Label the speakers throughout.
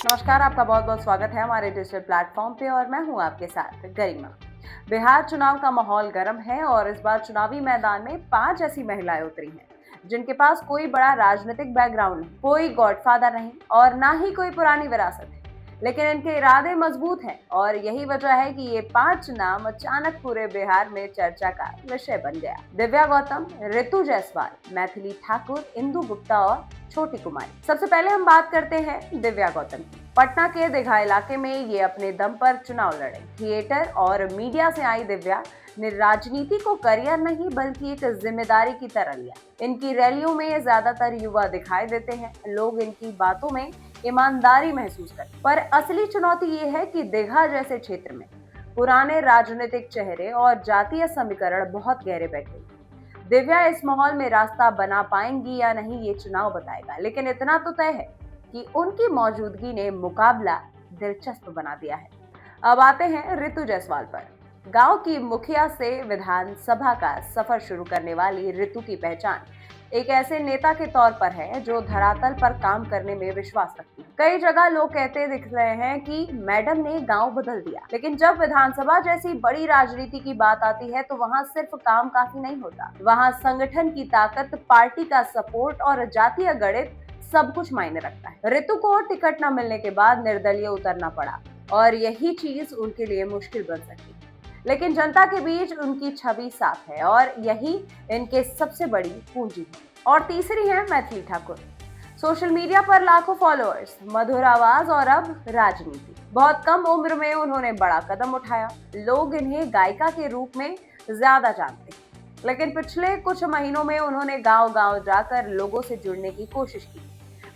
Speaker 1: नमस्कार, आपका बहुत बहुत स्वागत है हमारे डिजिटल प्लेटफॉर्म पे और मैं हूं आपके साथ गरिमा। बिहार चुनाव का माहौल गर्म है और इस बार चुनावी मैदान में 5 ऐसी महिलाएं उतरी हैं जिनके पास कोई बड़ा राजनीतिक बैकग्राउंड नहीं, कोई गॉडफादर नहीं और ना ही कोई पुरानी विरासत है। लेकिन इनके इरादे मजबूत हैं और यही वजह है कि ये 5 नाम अचानक पूरे बिहार में चर्चा का विषय बन गया। दिव्या गौतम, ऋतु जायसवाल, मैथिली ठाकुर, इंदु गुप्ता और छोटी कुमारी। सबसे पहले हम बात करते हैं दिव्या गौतम की। पटना के दीघा इलाके में ये अपने दम पर चुनाव लड़े। थिएटर और मीडिया से आई दिव्या ने राजनीति को करियर नहीं बल्कि एक जिम्मेदारी की तरह लिया। इनकी रैलियों में ज्यादातर युवा दिखाई देते हैं। लोग इनकी बातों में ईमानदारी महसूस करते, पर असली चुनौती ये है कि दीघा जैसे क्षेत्र में पुराने राजनीतिक चेहरे और जातीय समीकरण बहुत गहरे बैठे। दिव्या इस माहौल में रास्ता बना पाएंगी या नहीं ये चुनाव बताएगा, लेकिन इतना तो तय है कि उनकी मौजूदगी ने मुकाबला दिलचस्प बना दिया है। अब आते हैं ऋतु जायसवाल पर। गांव की मुखिया से विधानसभा का सफर शुरू करने वाली ऋतु की पहचान एक ऐसे नेता के तौर पर है जो धरातल पर काम करने में विश्वास रखती है। कई जगह लोग कहते दिख रहे हैं कि मैडम ने गांव बदल दिया, लेकिन जब विधानसभा जैसी बड़ी राजनीति की बात आती है तो वहां सिर्फ काम काफी नहीं होता। वहां संगठन की ताकत, पार्टी का सपोर्ट और जातीय गणित सब कुछ मायने रखता है। ऋतु को टिकट न मिलने के बाद निर्दलीय उतरना पड़ा और यही चीज उनके लिए मुश्किल बन सकी, लेकिन जनता के बीच उनकी छवि साफ है और यही इनके सबसे बड़ी पूंजी है। और तीसरी है मैथिली ठाकुर। सोशल मीडिया पर लाखों फॉलोअर्स, मधुर आवाज और अब राजनीति। बहुत कम उम्र में उन्होंने बड़ा कदम उठाया। लोग इन्हें गायिका के रूप में ज्यादा जानते हैं, लेकिन पिछले कुछ महीनों में उन्होंने गांव-गांव जाकर लोगों से जुड़ने की कोशिश की।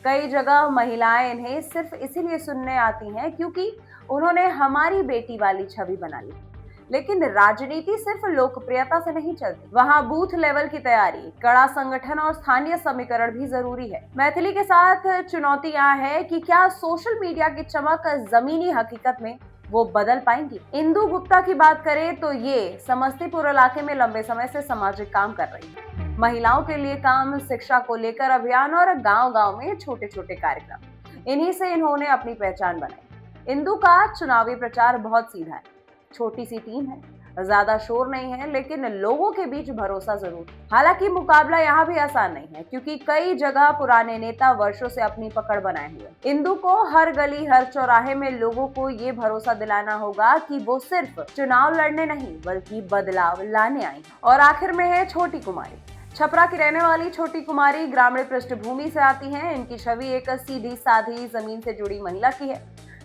Speaker 1: कई जगह महिलाएं इन्हें सिर्फ इसीलिए सुनने आती हैं क्योंकि उन्होंने हमारी बेटी वाली छवि बना ली। लेकिन राजनीति सिर्फ लोकप्रियता से नहीं चलती, वहाँ बूथ लेवल की तैयारी, कड़ा संगठन और स्थानीय समीकरण भी जरूरी है। मैथिली के साथ चुनौती यहाँ है कि क्या सोशल मीडिया की चमक जमीनी हकीकत में वो बदल पाएंगी। इंदु गुप्ता की बात करें तो ये समस्तीपुर इलाके में लंबे समय से सामाजिक काम कर रही है। महिलाओं के लिए काम, शिक्षा को लेकर अभियान और गांव-गांव में छोटे छोटे कार्यक्रम, इन्हीं से इन्होंने अपनी पहचान बनाई। इंदु का चुनावी प्रचार बहुत सीधा है। छोटी सी टीम है, ज्यादा शोर नहीं है, लेकिन लोगों के बीच भरोसा जरूर। हालांकि मुकाबला यहाँ भी आसान नहीं है क्योंकि कई जगह पुराने नेता वर्षों से अपनी पकड़ बनाए हुए। इंदु को हर गली हर चौराहे में लोगों को ये भरोसा दिलाना होगा कि वो सिर्फ चुनाव लड़ने नहीं बल्कि बदलाव लाने आई। और आखिर में है छोटी कुमारी। छपरा की रहने वाली छोटी कुमारी ग्रामीण पृष्ठभूमि से आती हैं। इनकी छवि एक सीधी साधी जमीन से जुड़ी महिला की है।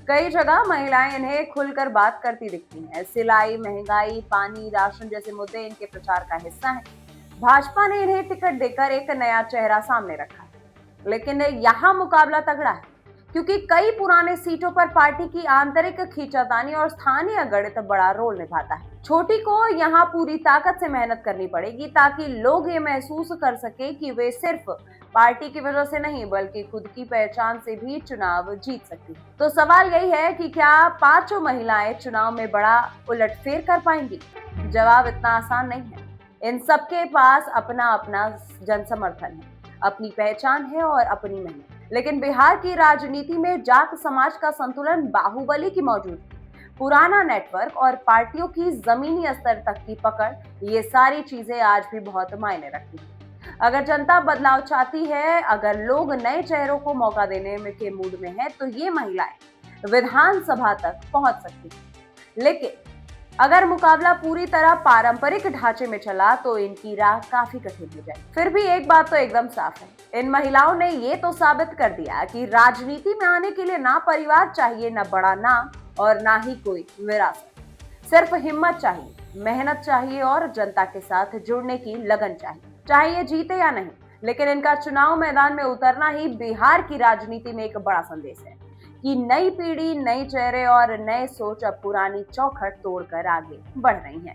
Speaker 1: कई जगह महिलाएं इन्हें खुलकर बात करती दिखती हैं। सिलाई, महंगाई, पानी, राशन जैसे मुद्दे इनके प्रचार का हिस्सा हैं। भाजपा ने इन्हें टिकट देकर एक नया चेहरा सामने रखा है, लेकिन यहाँ मुकाबला तगड़ा है क्योंकि कई पुराने सीटों पर पार्टी की आंतरिक खींचातानी और स्थानीय गणित बड़ा रोल निभाता है। छोटी को यहाँ पूरी ताकत से मेहनत करनी पड़ेगी ताकि लोग ये महसूस कर सके कि वे सिर्फ पार्टी की वजह से नहीं बल्कि खुद की पहचान से भी चुनाव जीत सकती है। तो सवाल यही है कि क्या पांचों महिलाएं चुनाव में बड़ा उलटफेर कर पाएंगी? जवाब इतना आसान नहीं है। इन सबके पास अपना अपना जनसमर्थन है, अपनी पहचान है और अपनी मेहनत। लेकिन बिहार की राजनीति में जाट समाज का संतुलन, बाहुबली की मौजूदगी, पुराना नेटवर्क और पार्टियों की जमीनी स्तर तक की पकड़, ये सारी चीजें आज भी बहुत मायने रखती हैं। अगर जनता बदलाव चाहती है, अगर लोग नए चेहरों को मौका देने में के मूड में है, तो ये महिलाएं विधानसभा तक पहुंच सकती हैं। लेकिन अगर मुकाबला पूरी तरह पारंपरिक ढांचे में चला तो इनकी राह काफी कठिन हो जाए। फिर भी एक बात तो एकदम साफ है, इन महिलाओं ने ये तो साबित कर दिया कि राजनीति में आने के लिए ना परिवार चाहिए, ना बड़ा नाम और ना ही कोई विरासत। सिर्फ हिम्मत चाहिए, मेहनत चाहिए और जनता के साथ जुड़ने की लगन चाहिए। चाहे ये जीते या नहीं, लेकिन इनका चुनाव मैदान में उतरना ही बिहार की राजनीति में एक बड़ा संदेश है कि नई पीढ़ी, नए चेहरे और नए सोच अब पुरानी चौखट तोड़कर आगे बढ़ रही हैं।